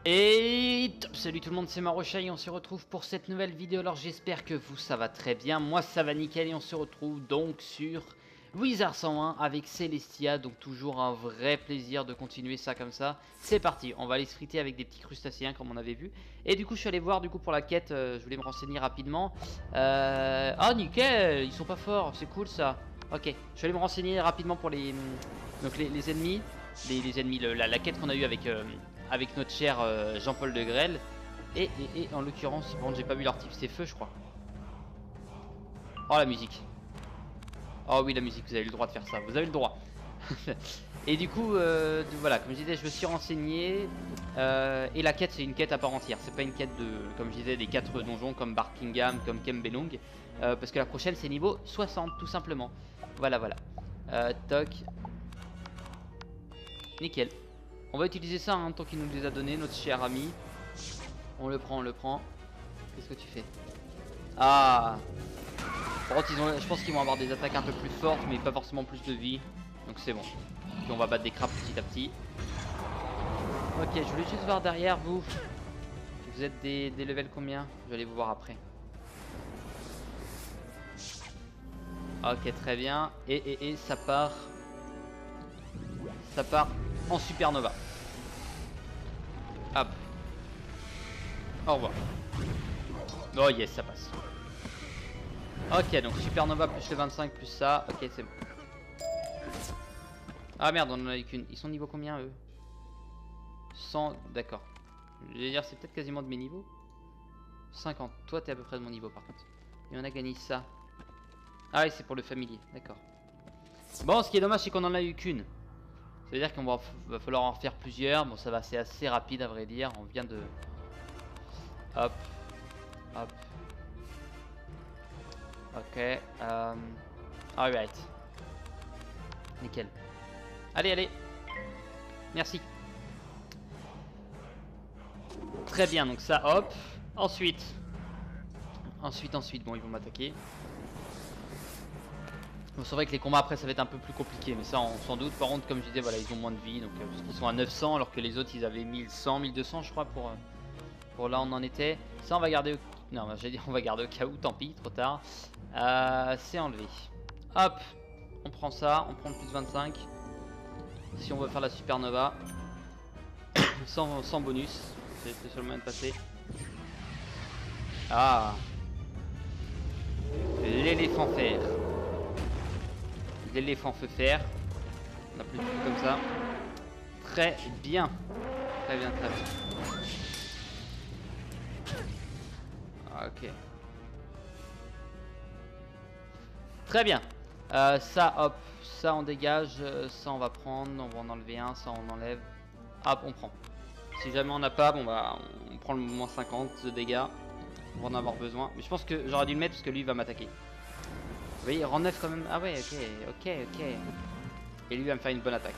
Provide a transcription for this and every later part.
Et top, salut tout le monde, c'est Marocha et on se retrouve pour cette nouvelle vidéo. Alors j'espère que vous ça va très bien, moi ça va nickel et on se retrouve donc sur Wizard 101 avec Celestia. Donc toujours un vrai plaisir de continuer ça comme ça. C'est parti, on va aller se friter avec des petits crustacés comme on avait vu. Et du coup je suis allé voir du coup pour la quête, je voulais me renseigner rapidement. Ah nickel, ils sont pas forts, c'est cool ça. Ok, je suis allé me renseigner rapidement pour donc les ennemis. Les ennemis, la quête qu'on a eue avec notre cher Jean-Paul de Grelle. Et en l'occurrence, bon, j'ai pas vu leur type, c'est feu, je crois. Oh, la musique. Oh oui, la musique, vous avez le droit de faire ça, vous avez le droit. Et du coup, voilà, comme je disais, je me suis renseigné. Et la quête, c'est une quête à part entière. C'est pas une quête de, comme je disais, des 4 donjons comme Barkingham, comme Kembelung. Parce que la prochaine, c'est niveau 60, tout simplement. Voilà, voilà. Toc. Nickel. On va utiliser ça, hein, tant qu'il nous les a donné, notre cher ami. On le prend, on le prend. Qu'est-ce que tu fais? Ah. Par contre, je pense qu'ils vont avoir des attaques un peu plus fortes, mais pas forcément plus de vie. Donc c'est bon. Puis on va battre des crabes petit à petit. Ok, je voulais juste voir derrière vous. Vous êtes des levels combien? Je vais aller vous voir après. Ok, très bien. Et ça part. Ça part en supernova. Hop. Au revoir. Oh yes, ça passe. Ok, donc supernova plus le 25 plus ça. Ok, c'est bon. Ah merde, on en a eu qu'une. Ils sont niveau combien eux? 100, d'accord. Je vais dire, c'est peut-être quasiment de mes niveaux. 50. Toi, t'es à peu près de mon niveau par contre. Et on a gagné ça. Ah oui, c'est pour le familier, d'accord. Bon, ce qui est dommage, c'est qu'on en a eu qu'une. Ça veut dire qu'on va falloir en faire plusieurs. Bon, ça va, c'est assez rapide à vrai dire. On vient de. Hop. Hop. Ok. Alright. Nickel. Allez, allez. Merci. Très bien, donc ça, hop. Ensuite. Ensuite, bon, ils vont m'attaquer. Bon, c'est vrai que les combats après ça va être un peu plus compliqué, mais ça on s'en doute. Par contre, comme je disais, voilà, ils ont moins de vie, donc parce qu'ils sont à 900 alors que les autres ils avaient 1100, 1200 je crois pour là on en était. Ça on va garder au... Non, j'allais dire on va garder au cas où, tant pis, trop tard. C'est enlevé. Hop, on prend ça, on prend le plus 25. Si on veut faire la supernova. sans bonus, c'est le seul moyen de passer. Ah, l'éléphant fer. L'éléphant feu fer. On a plus de trucs comme ça. Très bien. Très bien, très bien. Ok. Très bien. Ça, hop. Ça, on dégage. Ça, on va prendre. On va en enlever un. Ça, on enlève. Hop, on prend. Si jamais on n'a pas, bon bah, on prend le moins 50 de dégâts. On va en avoir besoin. Mais je pense que j'aurais dû le mettre parce que lui, il va m'attaquer. Vous voyez, rang 9 quand même. Ah ouais, ok. Et lui, il va me faire une bonne attaque.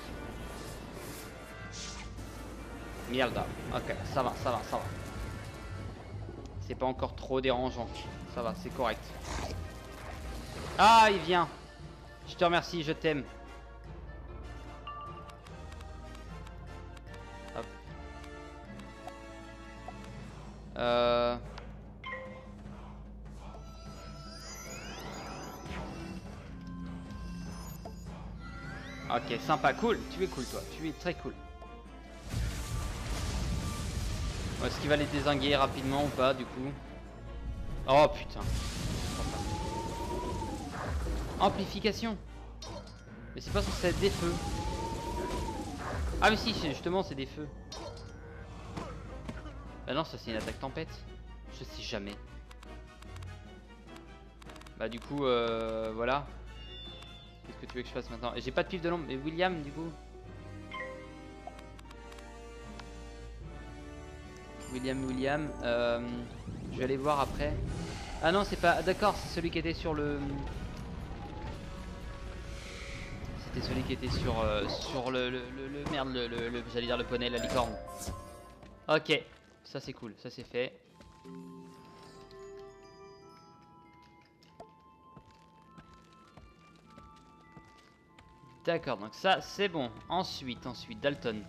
Mierda. Ok, ça va. C'est pas encore trop dérangeant. Ça va, c'est correct. Ah, il vient. Je te remercie, je t'aime. Hop. Ok, sympa, cool. Tu es cool, toi. Tu es très cool. Est-ce qu'il va les dézinguer rapidement ou pas, du coup? Oh, putain. Amplification. Mais c'est pas censé être des feux. Ah mais si, justement c'est des feux. Bah non, ça c'est une attaque tempête. Je sais jamais. Bah du coup, voilà. Qu'est-ce que tu veux que je fasse maintenant? J'ai pas de pif de l'ombre, mais William du coup. William. Je vais aller voir après. Ah non, c'est pas... D'accord, c'est celui qui était sur le... C'était celui qui était sur merde, j'allais dire le poney, la licorne. Ok, ça c'est cool, ça c'est fait. D'accord, donc ça c'est bon. Ensuite, Dalton.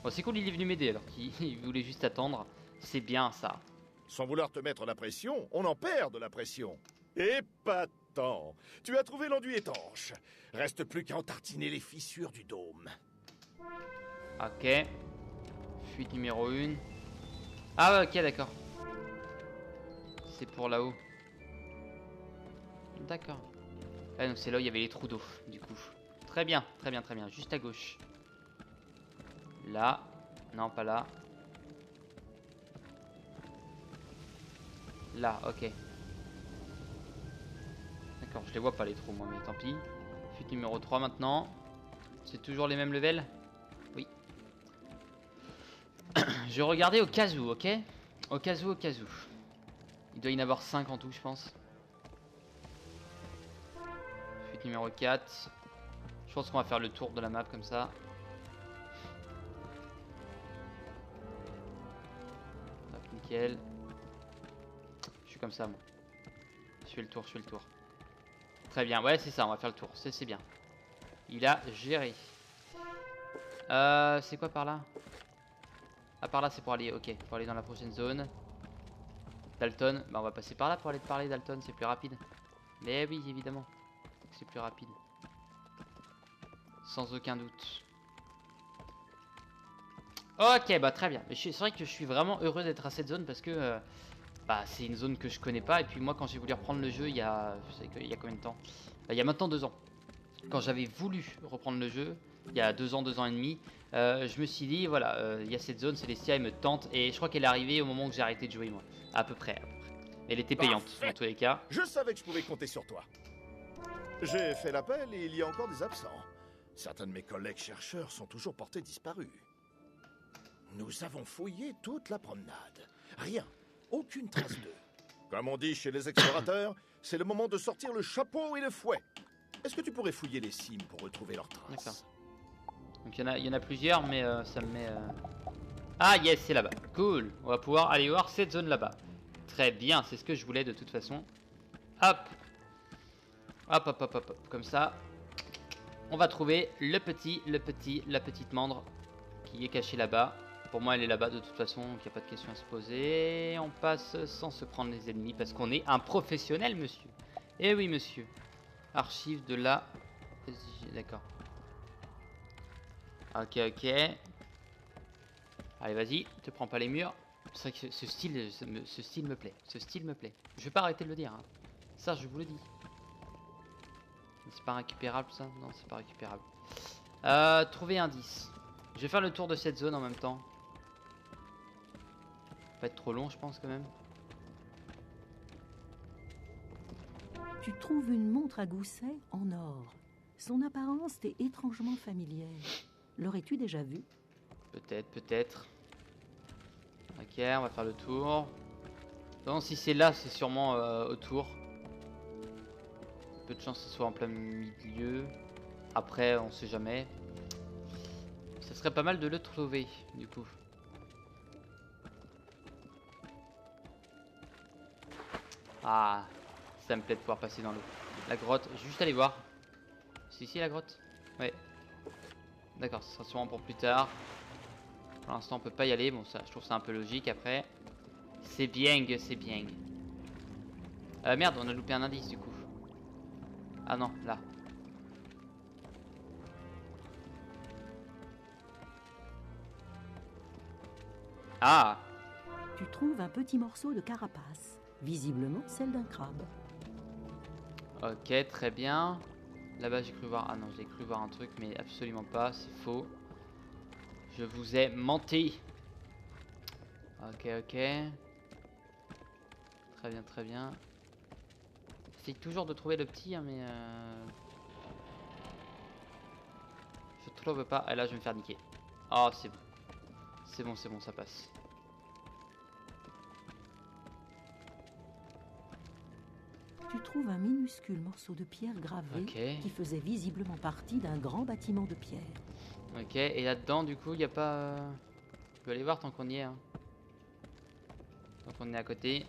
Bon, c'est cool, il est venu m'aider alors qu'il il voulait juste attendre. C'est bien ça. Sans vouloir te mettre la pression, on en perd de la pression. Épatant. Tu as trouvé l'enduit étanche. Reste plus qu'à entartiner les fissures du dôme. Ok. Fuite numéro 1. Ah ouais, ok, d'accord. C'est pour là-haut. D'accord. Ah donc c'est là où il y avait les trous d'eau, du coup. Très bien, très bien, très bien. Juste à gauche. Là. Non, pas là. Là, ok. D'accord, je les vois pas les trous moi, mais tant pis. Fuite numéro 3 maintenant. C'est toujours les mêmes levels? Oui. Je regardais au cas où, ok? Au cas où, au cas où. Il doit y en avoir 5 en tout, je pense. Fuite numéro 4. Je pense qu'on va faire le tour de la map comme ça. Hop, nickel. Je suis comme ça, moi. Je fais le tour, je fais le tour. Très bien, ouais, c'est ça, on va faire le tour. C'est bien. Il a géré. C'est quoi par là? Ah, par là, c'est pour aller, ok, pour aller dans la prochaine zone. Dalton, bah on va passer par là pour aller te parler, Dalton, c'est plus rapide. Mais oui, évidemment, c'est plus rapide. Sans aucun doute. Ok, bah très bien. C'est vrai que je suis vraiment heureux d'être à cette zone parce que bah, c'est une zone que je connais pas. Et puis moi, quand j'ai voulu reprendre le jeu, il y a, il y a combien de temps? Bah, il y a maintenant 2 ans. Quand j'avais voulu reprendre le jeu, il y a 2 ans et demi, je me suis dit, voilà, il y a cette zone, Celestia, elle me tente. Et je crois qu'elle est arrivée au moment où j'ai arrêté de jouer, moi. À peu près, à peu près. Elle était payante, Parfait. dans tous les cas. Je savais que je pouvais compter sur toi. J'ai fait l'appel et il y a encore des absents. Certains de mes collègues chercheurs sont toujours portés disparus. Nous avons fouillé toute la promenade. Rien. Aucune trace d'eux. Comme on dit chez les explorateurs, c'est le moment de sortir le chapeau et le fouet. Est-ce que tu pourrais fouiller les cimes pour retrouver leurs D'accord. traces? Donc il y en a plusieurs, mais ça me met... Ah yes, c'est là-bas. Cool. On va pouvoir aller voir cette zone là-bas. Très bien, c'est ce que je voulais de toute façon. Hop. Hop, hop, hop, hop, hop. Comme ça. On va trouver la petite mandre qui est cachée là-bas. Pour moi, elle est là-bas de toute façon, donc il n'y a pas de question à se poser. On passe sans se prendre les ennemis parce qu'on est un professionnel, monsieur. Eh oui, monsieur. Archive de la... D'accord. Ok, ok. Allez, vas-y, te prends pas les murs. C'est vrai que ce style me plaît. Ce style me plaît. Je vais pas arrêter de le dire. Hein. Ça, je vous le dis. C'est pas récupérable, ça? Non, c'est pas récupérable. Trouver indice. Je vais faire le tour de cette zone en même temps. Pas être trop long, je pense, quand même. Tu trouves une montre à gousset en or. Son apparence t'est étrangement familière. L'aurais-tu déjà vue? Peut-être, peut-être. Ok, on va faire le tour. Non, si c'est là, c'est sûrement autour. Peu de chance que ce soit en plein milieu. Après, on sait jamais. Ce serait pas mal de le trouver, du coup. Ah, ça me plaît de pouvoir passer dans l'eau. La grotte, juste aller voir. C'est ici la grotte? Ouais. D'accord, ce sera sûrement pour plus tard. Pour l'instant, on peut pas y aller. Bon, ça, je trouve ça un peu logique après. C'est bien, c'est bien. Merde, on a loupé un indice du coup. Ah non, là. Ah! Tu trouves un petit morceau de carapace, visiblement celle d'un crabe. Ok, très bien. Là-bas, j'ai cru voir... Ah non, j'ai cru voir un truc, mais absolument pas, c'est faux. Je vous ai menti. Ok, ok. Très bien, très bien. J'essaie toujours de trouver le petit, hein, mais... Je trouve pas. Et là, je vais me faire niquer. Oh, c'est bon. C'est bon, c'est bon, ça passe. Tu trouves un minuscule morceau de pierre gravée qui faisait visiblement partie d'un grand bâtiment de pierre. Ok, et là-dedans, du coup, il n'y a pas... Je peux aller voir tant qu'on y est. Hein. Tant qu'on est à côté.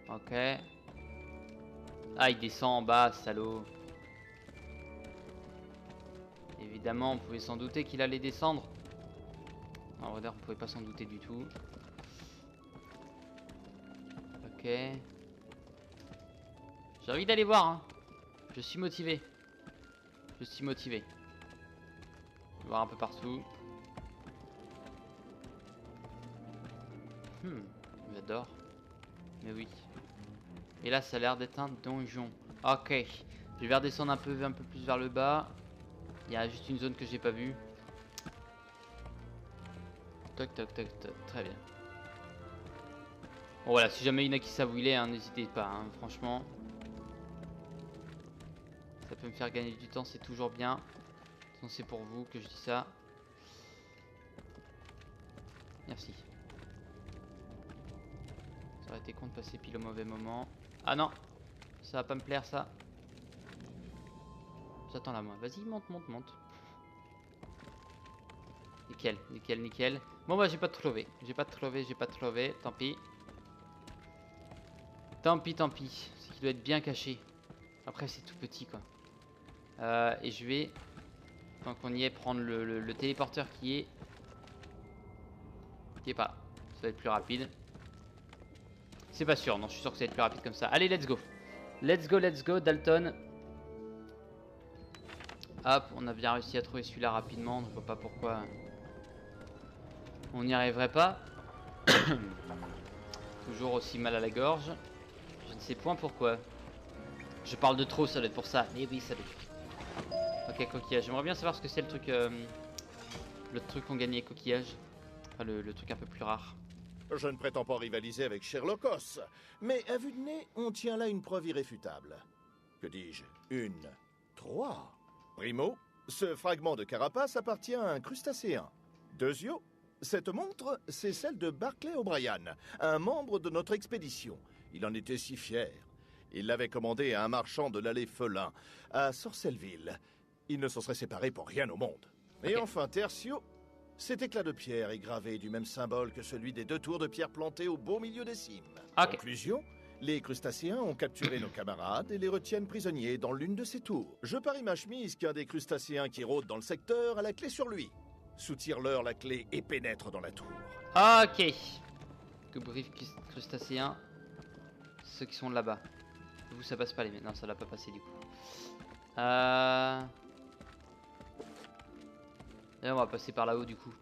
Ok. Ah, il descend en bas, salaud. Évidemment, on pouvait s'en douter qu'il allait descendre. En vrai, on pouvait pas s'en douter du tout. Ok. J'ai envie d'aller voir, hein. Je suis motivé. Je suis motivé. Je vais voir un peu partout. J'adore. Mais oui. Et là, ça a l'air d'être un donjon. Ok. Je vais redescendre un peu plus vers le bas. Il y a juste une zone que j'ai pas vue. Toc toc toc toc. Très bien. Bon voilà, si jamais il y en a qui savent où il est, hein, n'hésitez pas, hein, franchement. Ça peut me faire gagner du temps, c'est toujours bien. C'est pour vous que je dis ça. Merci. Ça aurait été con de passer pile au mauvais moment. Ah non, ça va pas me plaire ça. J'attends là moi. Vas-y, monte, monte, monte. Nickel, nickel, nickel. Bon bah j'ai pas de trouvé. J'ai pas de trouvé, j'ai pas de trouvé. Tant pis. Tant pis, tant pis. C'est qu'il doit être bien caché. Après c'est tout petit quoi. Et je vais, tant qu'on y est, prendre le téléporteur qui est pas là. Ça va être plus rapide. C'est pas sûr, non, je suis sûr que ça va être plus rapide comme ça. Allez, let's go. Let's go, Dalton. Hop, on a bien réussi à trouver celui-là rapidement. On ne voit pas pourquoi on n'y arriverait pas. Toujours aussi mal à la gorge. Je ne sais point pourquoi. Je parle de trop, ça doit être pour ça. Mais oui, ça doit être... Ok, coquillage. J'aimerais bien savoir ce que c'est le truc... le truc qu'on gagnait, coquillage. Enfin, le truc un peu plus rare. Je ne prétends pas rivaliser avec Sherlock Holmes, mais à vue de nez, on tient là une preuve irréfutable. Que dis-je? Trois. Primo, ce fragment de carapace appartient à un crustacéen. Deuxio, cette montre, c'est celle de Barclay O'Brien, un membre de notre expédition. Il en était si fier. Il l'avait commandé à un marchand de l'allée Felin, à Sorcelleville. Ils ne s'en seraient séparés pour rien au monde. Et enfin, tertio, cet éclat de pierre est gravé du même symbole que celui des 2 tours de pierre plantées au beau milieu des cimes. Conclusion, les crustacéens ont capturé nos camarades et les retiennent prisonniers dans l'une de ces tours. Je parie ma chemise qu'un des crustacéens qui rôde dans le secteur a la clé sur lui. Soutire-leur la clé et pénètre dans la tour. Ok. Que brief crustacéens. Ceux qui sont là-bas. Vous, ça passe pas les... Non, ça l'a pas passé du coup. Et on va passer par là-haut du coup.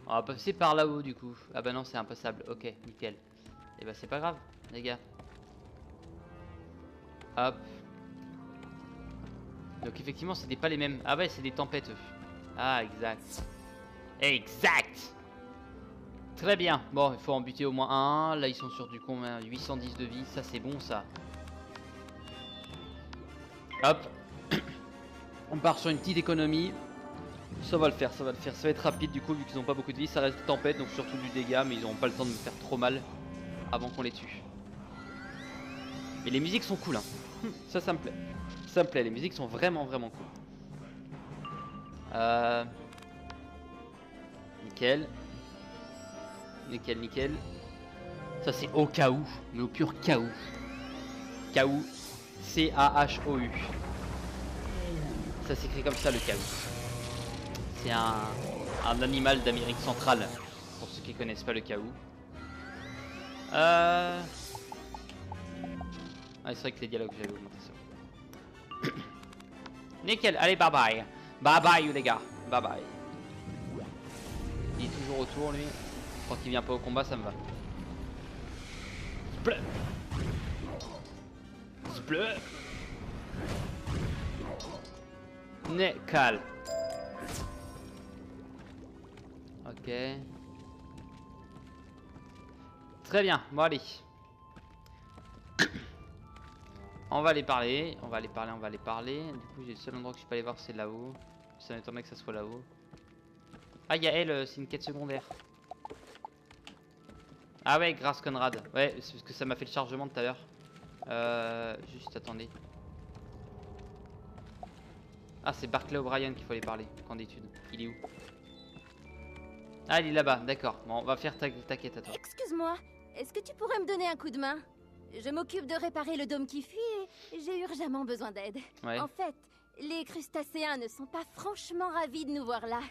On va passer par là-haut du coup. Ah bah non, c'est impassable. Ok, nickel. Et bah c'est pas grave, les gars. Hop. Donc effectivement, c'était pas les mêmes. Ah ouais, c'est des tempêtes. Ah, exact. Exact. Très bien. Bon, il faut en buter au moins un. Là, ils sont sur du combien? 810 de vie. Ça, c'est bon, ça. Hop. On part sur une petite économie. Ça va le faire, ça va le faire. Ça va être rapide du coup, vu qu'ils n'ont pas beaucoup de vie. Ça reste tempête, donc surtout du dégât, mais ils n'auront pas le temps de me faire trop mal avant qu'on les tue. Mais les musiques sont cool, hein. Ça me plaît. Ça me plaît, les musiques sont vraiment cool. Nickel. Nickel, nickel. Ça c'est au cas où, mais au pur cas où. Cas où. C-A-H-O-U. Ça s'écrit comme ça, le cas où. C'est un animal d'Amérique centrale, pour ceux qui connaissent pas le Kaou. Ah, c'est vrai que les dialogues, j'avais augmenté ça. Nickel, allez, bye bye. Bye bye, les gars. Bye bye. Il est toujours autour, lui. Quand il vient pas au combat, ça me va. Spleu. Spleu. Nickel. Ok. Très bien, bon allez. On va aller parler, on va aller parler, on va aller parler. Du coup, j'ai le seul endroit que je peux aller voir, c'est là-haut. Ça m'étonnerait que ça soit là-haut. Ah, il y a elle, c'est une quête secondaire. Ah ouais, grâce Conrad. Ouais, c'est parce que ça m'a fait le chargement tout à l'heure. Juste, attendez. Ah, c'est Barclay O'Brien qu'il faut aller parler. Camp d'études. Il est où? Ah, il est là-bas, d'accord. Bon, on va faire ta quête à toi. Excuse-moi, est-ce que tu pourrais me donner un coup de main? Je m'occupe de réparer le dôme qui fuit et j'ai urgemment besoin d'aide. Ouais. En fait, Les crustacéens ne sont pas franchement ravis de nous voir là.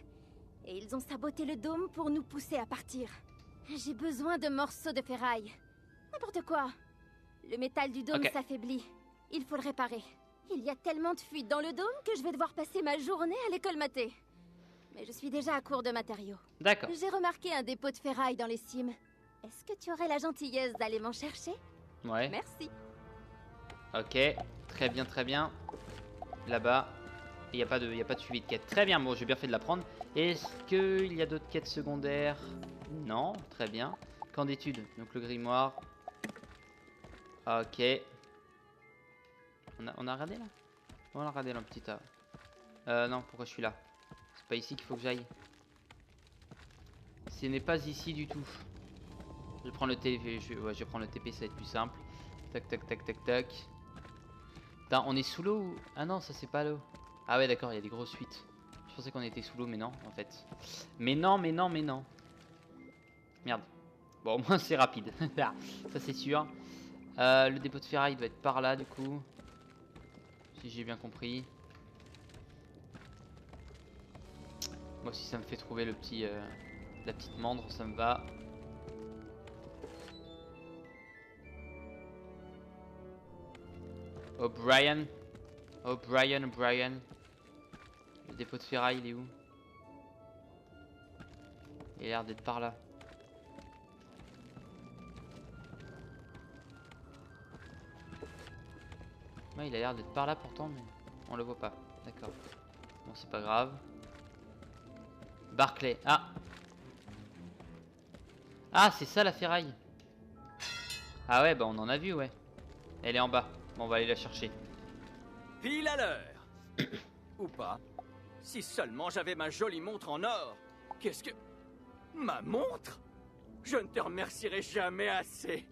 Et ils ont saboté le dôme pour nous pousser à partir. J'ai besoin de morceaux de ferraille. N'importe quoi. Le métal du dôme s'affaiblit. Il faut le réparer. Il y a tellement de fuites dans le dôme que je vais devoir passer ma journée à les colmater. Mais je suis déjà à court de matériaux. D'accord. J'ai remarqué un dépôt de ferraille dans les cimes. Est-ce que tu aurais la gentillesse d'aller m'en chercher? Ouais. Merci. Ok, très bien, très bien. Là-bas, il n'y a pas de suivi de quête. Très bien, bon, j'ai bien fait de la prendre. Est-ce qu'il y a d'autres quêtes secondaires? Non, très bien. Camp d'études, donc le grimoire. Ok. On a regardé là? On a regardé là, petit A. Non, pourquoi je suis là? C'est pas ici qu'il faut que j'aille. Ce n'est pas ici du tout. Je vais prendre le TP, je vais prendre le TP, ça va être plus simple. Tac, tac, tac, tac, tac. Putain, on est sous l'eau ou... Ah non, ça c'est pas l'eau. Ah ouais, d'accord, il y a des grosses fuites. Je pensais qu'on était sous l'eau, mais non, en fait. Mais non, mais non, mais non. Merde. Bon, au moins c'est rapide. Ça c'est sûr. Le dépôt de ferraille doit être par là, du coup. Si j'ai bien compris. Moi, si ça me fait trouver le petit... la petite mandre, ça me va. O'Brien. O'Brien. Le dépôt de ferraille, il est où? Il a l'air d'être par là. Ouais, il a l'air d'être par là pourtant, mais on le voit pas. D'accord. Bon, c'est pas grave. Barclay. Ah! Ah, c'est ça la ferraille. Ah ouais, bah on en a vu, ouais. Elle est en bas. Bon, on va aller la chercher. Pile à l'heure. Ou pas. Si seulement j'avais ma jolie montre en or. Qu'est-ce que... Ma montre? Je ne te remercierai jamais assez.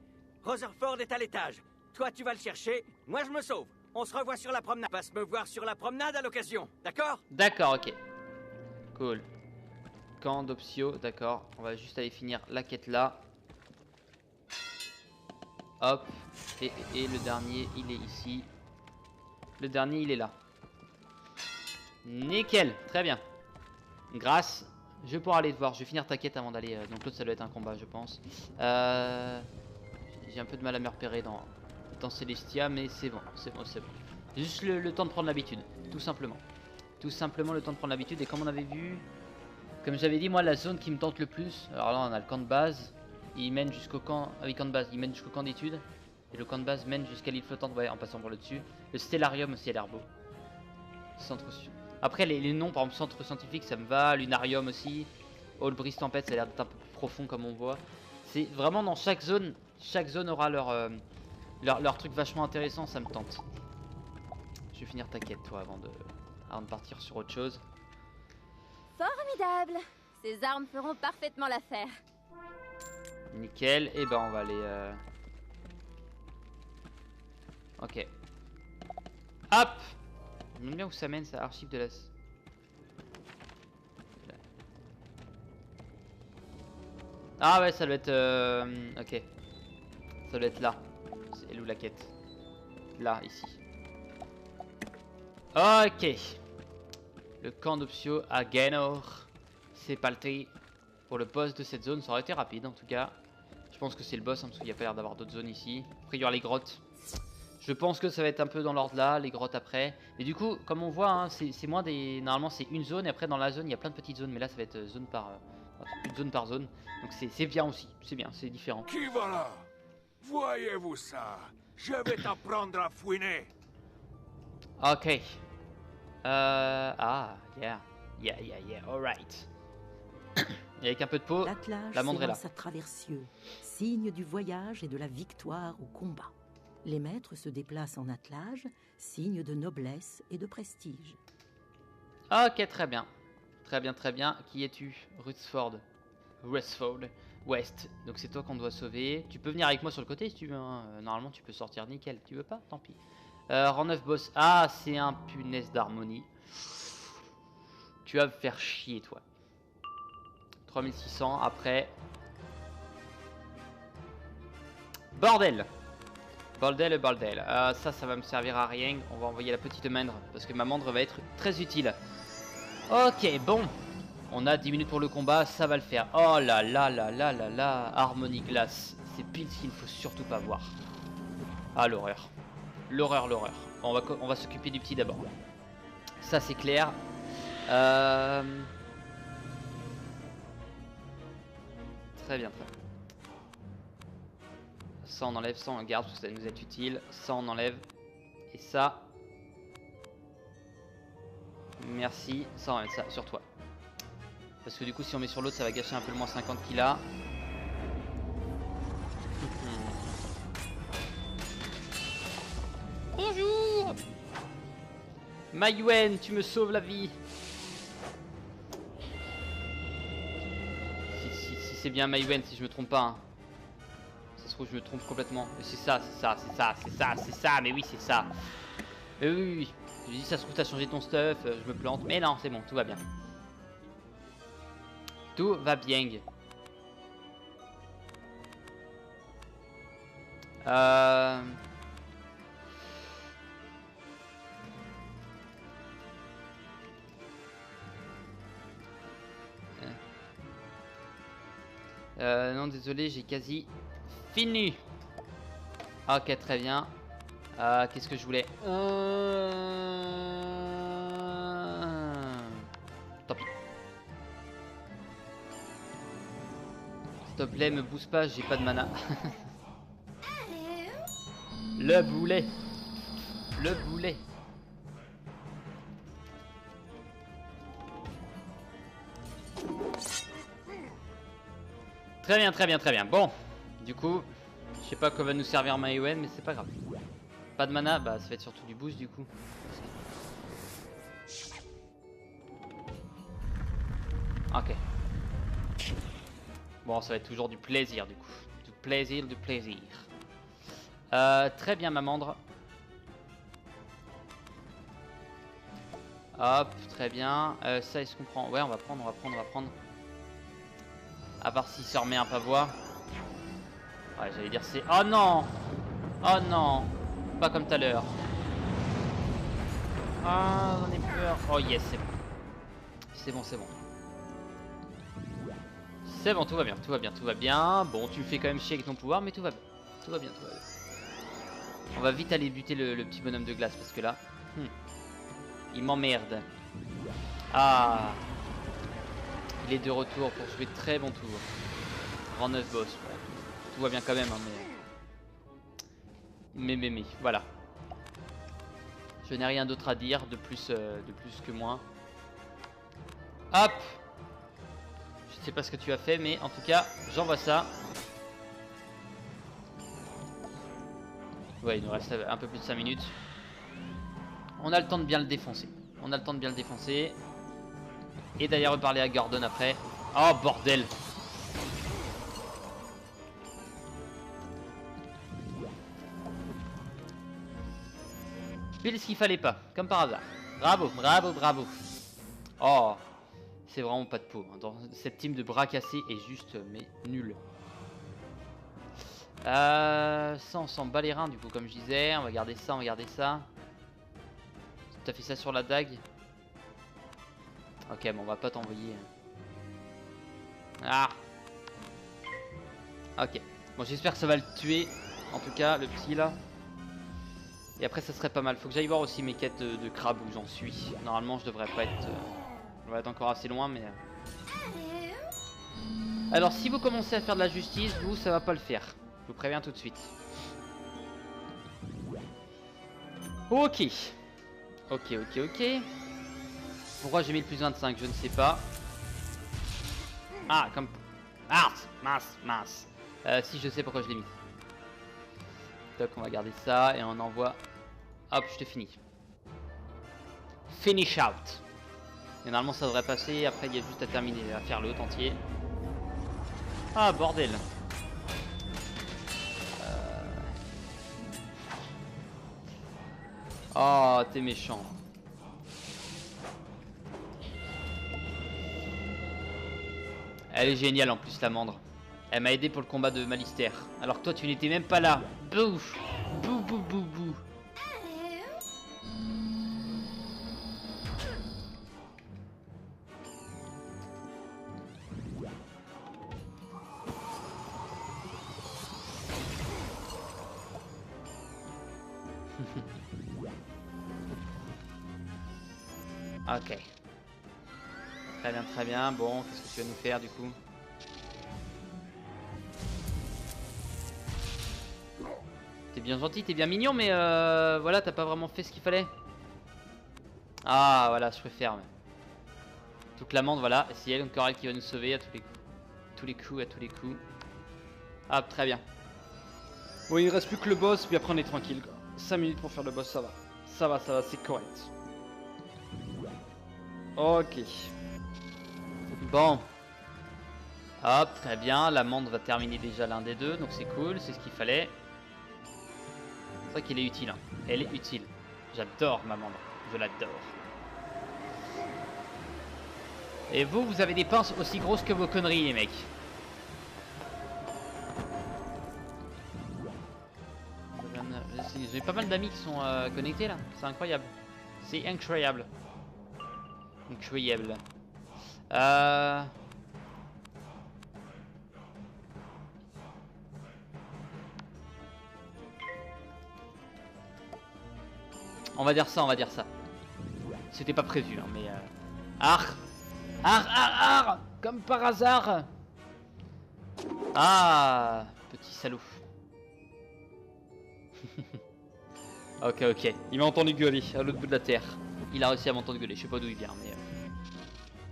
Rutherford est à l'étage. Toi, tu vas le chercher. Moi, je me sauve. On se revoit sur la promenade. Passe me voir sur la promenade à l'occasion. D'accord? D'accord, ok. Cool. Camp d'Opsio, d'accord. On va juste aller finir la quête là. Hop. Et le dernier, il est ici. Le dernier, il est là. Nickel, très bien. Grâce. Je vais pouvoir aller te voir. Je vais finir ta quête avant d'aller. Donc l'autre, ça doit être un combat, je pense. J'ai un peu de mal à me repérer dans Celestia, mais c'est bon. C'est bon. Juste le temps de prendre l'habitude. Tout simplement. Tout simplement le temps de prendre l'habitude. Et comme on avait vu, comme j'avais dit, moi, la zone qui me tente le plus. Alors là, on a le camp de base. Il mène jusqu'au camp. Ah oui, camp de base. Il mène jusqu'au camp d'études. Et le camp de base mène jusqu'à l'île flottante, ouais, en passant par le dessus. Le Stellarium aussi a l'air beau. Centre... Après, les noms, par exemple, centre scientifique, ça me va. Lunarium aussi. Allbris Tempête, ça a l'air d'être un peu plus profond comme on voit. C'est vraiment dans chaque zone aura leur truc vachement intéressant, ça me tente. Je vais finir ta quête, toi, avant de partir sur autre chose. Formidable. Ces armes feront parfaitement l'affaire. Nickel. Et ben, on va aller... Ok. Hop! Je me demande bien où ça mène, ça, archive de la... Ah ouais, ça doit être... Ok. Ça doit être là. C'est où la quête? Là, ici. Ok. Le camp d'Opsio à Gainor. C'est parti pour le boss de cette zone. Ça aurait été rapide, en tout cas. Je pense que c'est le boss, hein, parce qu'il n'y a pas l'air d'avoir d'autres zones ici. Après, il y aura les grottes. Je pense que ça va être un peu dans l'ordre là, les grottes après. Et du coup, comme on voit, hein, c'est moins des... Normalement, c'est une zone, et après, dans la zone, il y a plein de petites zones. Mais là, ça va être zone par zone. Donc c'est bien aussi, c'est bien, c'est différent. Qui va là? Voyez-vous ça? Je vais t'apprendre à fouiner. Ok. Ah, yeah, alright. Et avec un peu de peau, L'attelage la mandre est là. s'élance à travers cieux, signe du voyage et de la victoire au combat. Les maîtres se déplacent en attelage, signe de noblesse et de prestige. Ok, très bien. Très bien. Qui es-tu? Rutherford West. Donc c'est toi qu'on doit sauver. Tu peux venir avec moi sur le côté si tu veux. Hein. Normalement, tu peux sortir nickel. Tu veux pas? Tant pis. Rang 9 boss. Ah, c'est un punaise d'harmonie. Tu vas me faire chier, toi. 3600 après. Bordel! Bordel, bordel. Ça va me servir à rien. On va envoyer la petite mandre parce que ma mandre va être très utile. Ok, bon. On a 10 minutes pour le combat, ça va le faire. Oh là là là là là là. Harmonie glace. C'est pile ce qu'il ne faut surtout pas voir. Ah, l'horreur. L'horreur, l'horreur. Bon, on va s'occuper du petit d'abord. Ça, c'est clair. Très bien, très bien. Ça on enlève, ça on garde parce que ça va nous être utile. Ça on enlève. Et ça. Merci. Ça on va mettre ça sur toi. Parce que du coup si on met sur l'autre ça va gâcher un peu le moins 50 qu'il a. Bonjour Maïwen, tu me sauves la vie. Si c'est bien Maïwen, si je me trompe pas. Hein. Je me trompe complètement. C'est ça, mais oui, c'est ça. Oui. Je dis, ça se trouve, t'as changé ton stuff, je me plante. Mais non, c'est bon, tout va bien. Tout va bien. Non, désolé, j'ai quasi fini. Ok, très bien. Qu'est-ce que je voulais Tant pis. S'il te plaît, me booste pas, j'ai pas de mana. Le boulet. Le boulet. Très bien, très bien, très bien. Bon, du coup, je sais pas quoi va nous servir Maïwen, mais c'est pas grave. Pas de mana, bah ça va être surtout du boost du coup. Ok. Bon, ça va être toujours du plaisir du coup. Du plaisir, du plaisir. Très bien, Mamandre. Hop, très bien. Ça, est-ce qu'on prend? Ouais, on va prendre. À part s'il se remet un pavois. Ouais, j'allais dire c'est... Oh non! Oh non! Pas comme tout à l'heure. Ah, j'en ai peur. Oh yes, c'est bon. C'est bon, c'est bon. C'est bon, tout va bien, tout va bien, tout va bien. Bon, tu me fais quand même chier avec ton pouvoir, mais tout va bien. Tout va bien, tout va bien. On va vite aller buter le petit bonhomme de glace, parce que là... il m'emmerde. Ah! Il est de retour pour jouer de très bon tour. Grand 9 boss. Bon, tout va bien quand même, hein, mais voilà. Je n'ai rien d'autre à dire de plus que moi. Hop! Je sais pas ce que tu as fait, mais en tout cas, j'envoie ça. Ouais, il nous reste un peu plus de 5 minutes. On a le temps de bien le défoncer. Et d'aller reparler à Gordon après. Oh bordel! Pile ce qu'il fallait pas, comme par hasard. Bravo, bravo, bravo. Oh, c'est vraiment pas de peau. Dans cette team de bras cassés est juste mais nul. Ça on s'en bat les reins du coup comme je disais. On va garder ça, on va garder ça. T'as fait ça sur la dague? Ok, bon on va pas t'envoyer. Ah. Ok. Bon j'espère que ça va le tuer. En tout cas le petit là. Et après ça serait pas mal. Faut que j'aille voir aussi mes quêtes de crabe où j'en suis. Normalement je devrais pas être... je vais être encore assez loin mais... Alors si vous commencez à faire de la justice, vous ça va pas le faire. Je vous préviens tout de suite. Ok. Ok. Pourquoi j'ai mis le plus 25? Je ne sais pas. Ah comme... Ah mince. Si je sais pourquoi je l'ai mis. Donc on va garder ça et on envoie... Hop, je te finis. Finish out. Et normalement ça devrait passer, après il y a juste à terminer, à faire l'autre entier. Ah bordel. Oh t'es méchant. Elle est géniale en plus la mandre. Elle m'a aidé pour le combat de Malister. Alors que toi tu n'étais même pas là. Bouf. Bouh, bouh, bouh, bouh. Ok. Très bien, très bien. Bon, qu'est-ce que tu vas nous faire du coup? T'es bien gentil, t'es bien mignon, mais voilà, t'as pas vraiment fait ce qu'il fallait. Ah, voilà, je préfère. Mais... toute l'amende, voilà. Et c'est elle encore elle qui va nous sauver à tous les coups. Tous les coups, à tous les coups. Ah, très bien. Oui, il reste plus que le boss, puis après on est tranquille, quoi. 5 minutes pour faire le boss, ça va. Ça va, c'est correct. Ok. Bon. Hop, très bien. L'amende va terminer déjà l'un des deux, donc c'est cool, c'est ce qu'il fallait. C'est vrai qu'elle est utile. Hein. Elle est utile. J'adore ma amende. Je l'adore. Et vous, vous avez des pinces aussi grosses que vos conneries, les mecs. J'ai pas mal d'amis qui sont connectés là. C'est incroyable. C'est incroyable. Incroyable. On va dire ça, on va dire ça. C'était pas prévu, hein, mais... Ar, comme par hasard. Ah, petit salaud. Ok, ok. Il m'a entendu gueuler à l'autre bout de la terre. Il a réussi à m'entendre gueuler. Je sais pas d'où il vient, mais...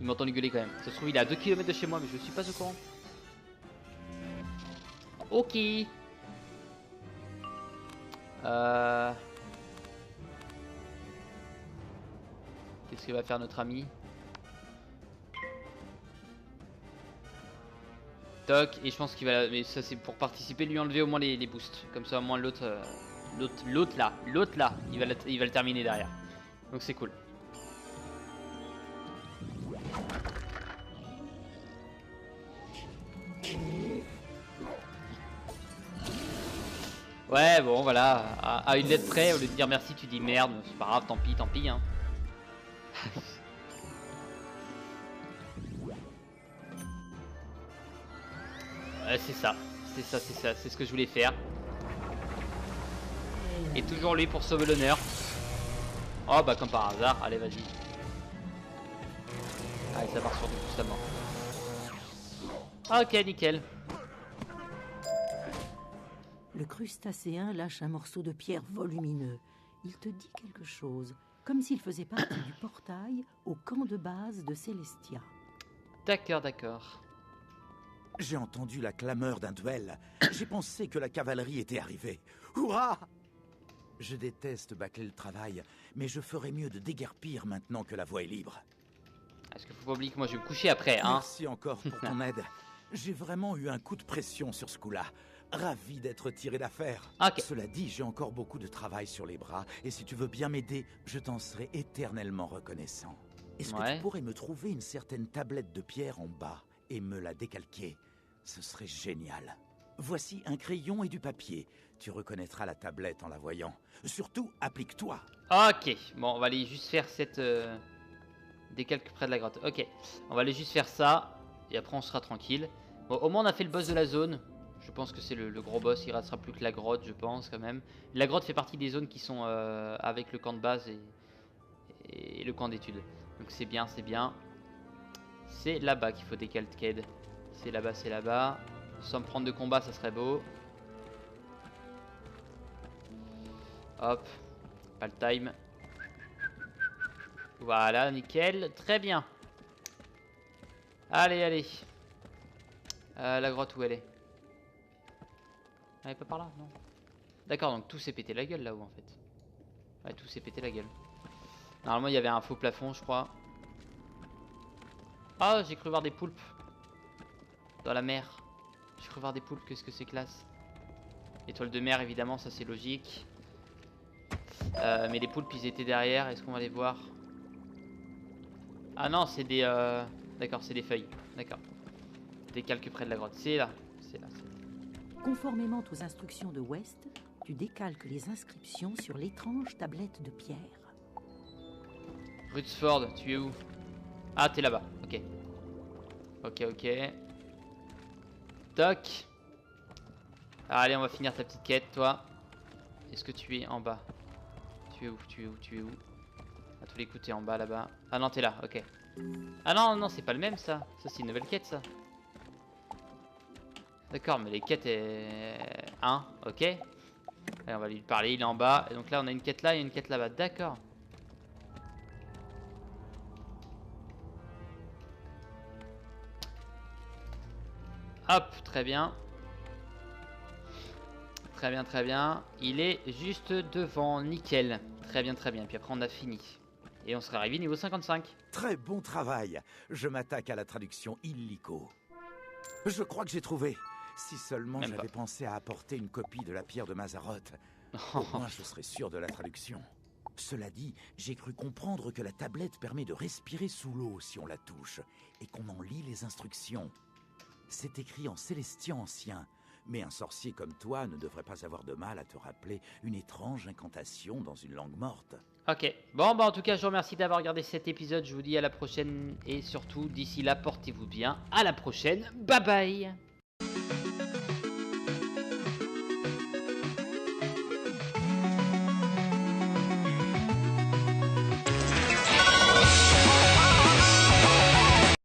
il m'a entendu gueuler quand même. Ça se trouve, il est à 2 km de chez moi, mais je suis pas au courant. Ok. Qu'est-ce que va faire notre ami? Toc, et je pense qu'il va... mais ça c'est pour participer, lui enlever au moins les boosts. Comme ça au moins l'autre... l'autre là, il va le terminer derrière. Donc c'est cool. Ouais, bon voilà, à une lettre près, au lieu de dire merci, tu dis merde, c'est pas grave, tant pis, hein. C'est ça, c'est ce que je voulais faire. Et toujours lui pour sauver l'honneur. Oh bah comme par hasard, allez vas-y. Allez, ça part sur du coup ça mort. Ok, nickel. Le crustacéen lâche un morceau de pierre volumineux. Il te dit quelque chose, comme s'il faisait partie du portail au camp de base de Célestia. D'accord, d'accord. J'ai entendu la clameur d'un duel. J'ai pensé que la cavalerie était arrivée. Hurrah! Je déteste bâcler le travail, mais je ferais mieux de déguerpir maintenant que la voie est libre. Est-ce qu'il faut pas oublier que moi je vais me coucher après, hein? Merci encore pour ton aide. J'ai vraiment eu un coup de pression sur ce coup-là. Ravi d'être tiré d'affaire. Okay. Cela dit, j'ai encore beaucoup de travail sur les bras, et si tu veux bien m'aider, je t'en serai éternellement reconnaissant. Est-ce que tu pourrais me trouver une certaine tablette de pierre en bas et me la décalquer? Ce serait génial. Voici un crayon et du papier. Tu reconnaîtras la tablette en la voyant. Surtout, applique-toi. Ok, bon, on va aller juste faire cette décalque près de la grotte. Ok, on va aller juste faire ça, et après on sera tranquille. Bon, au moins on a fait le boss de la zone. Je pense que c'est le gros boss, il restera plus que la grotte, je pense quand même. La grotte fait partie des zones qui sont avec le camp de base et le camp d'études. Donc c'est bien, c'est bien. C'est là-bas qu'il faut décalquer. C'est là-bas, c'est là-bas. Sans me prendre de combat, ça serait beau. Hop, pas le time. Voilà, nickel, très bien. Allez, allez. La grotte où elle est? Elle est pas par là, non? D'accord, donc tout s'est pété la gueule là-haut en fait. Ouais, tout s'est pété la gueule. Normalement, il y avait un faux plafond, je crois. Ah, j'ai cru voir des poulpes. Dans la mer. J'ai cru voir des poulpes, qu'est-ce que c'est classe. Étoile de mer, évidemment, ça c'est logique. Mais les poulpes, ils étaient derrière. Est-ce qu'on va les voir? Ah non, c'est des... D'accord, c'est des feuilles. D'accord. Des calques près de la grotte. C'est là. C'est là. Conformément aux instructions de West, tu décalques les inscriptions sur l'étrange tablette de pierre. Rutsford, tu es où? Ah, t'es là-bas, ok. Ok. Toc. Allez, on va finir ta petite quête, toi. Est-ce que tu es en bas? Tu es où? À tous les coups, t'es en bas, là-bas. Ah non, t'es là, ok. Ah non, c'est pas le même, ça. Ça, c'est une nouvelle quête, ça. D'accord, mais les quêtes hein, ok. Allez, on va lui parler, il est en bas. Et donc là, on a une quête là et une quête là-bas. D'accord. Hop, très bien. Très bien. Il est juste devant, nickel. Très bien. Puis après, on a fini. Et on sera arrivé niveau 55. Très bon travail. Je m'attaque à la traduction illico. Je crois que j'ai trouvé. Si seulement j'avais pensé à apporter une copie de la pierre de Mazaroth. Au moins, je serais sûr de la traduction. Cela dit, j'ai cru comprendre que la tablette permet de respirer sous l'eau si on la touche, et qu'on en lit les instructions. C'est écrit en célestien ancien, mais un sorcier comme toi ne devrait pas avoir de mal à te rappeler une étrange incantation dans une langue morte. Ok, bon bah en tout cas je vous remercie d'avoir regardé cet épisode, je vous dis à la prochaine et surtout d'ici là portez-vous bien, à la prochaine, bye bye.